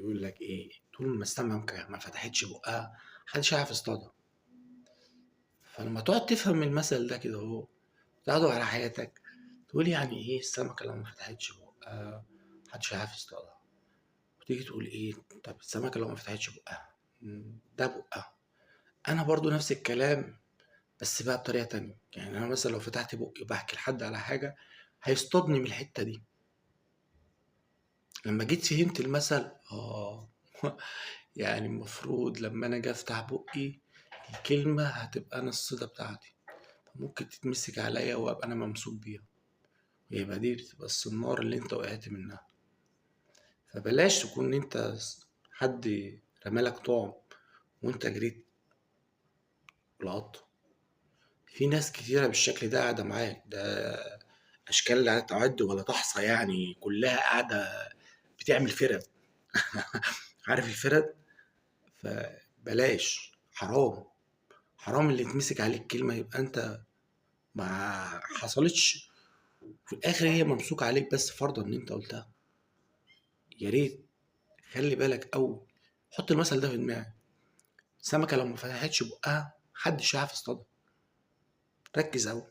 بيقول لك إيه، طول ما السمكة ما فتحتش بُقّها محدش هيعرف يصطادها. فلمّا تقعد تفهم المثل ده كده أهو وتاخده على حياتك، تقول يعني إيه السمكة لو ما فتحتش بُقّها ما حدش هيعرف يصطادها، وتيجي تقول إيه، طب السمكة لو ما فتحتش بُقّها، ده بُقّها. أنا برضه نفس الكلام بس بقى بطريقة تانية، يعني أنا مثلًا لو فتحت بُقّي وباحكي لحد على حاجة هيصطادني من الحتة دي. لمّا جيت فهمت المثل يعني المفروض لمّا أنا آجي أفتح بُقّي الكلمة هتبقى أنا الصيدة بتاعتي، فممكن تتمسك عليَّ وأبقى أنا ممسوك بيها، ويبقى دي بتبقى الصنارة اللي أنت وقعت منها. فبلاش تكون أنت حد رمى لك طُعم وأنت جريت ولقطته. في ناس كتيرة بالشكل ده قاعدة معاك، ده أشكال لا تُعد ولا تُحصى يعني، كلّها قاعدة بتعمل فِرَد. عارف الفِرَد؟ فبلاش، حرام، حرام اللي يتمسك عليك كلمة يبقى أنت ما حصلتش، في الآخر هي ممسوكة عليك بس فرضًا إن أنت قُلتها. يا ريت خلّي بالك أوي، حُط المثل ده في دماغك، السمكة لو ما فتحتش بُقّها ما حدش هيعرف يصطادها، ركّز أوي.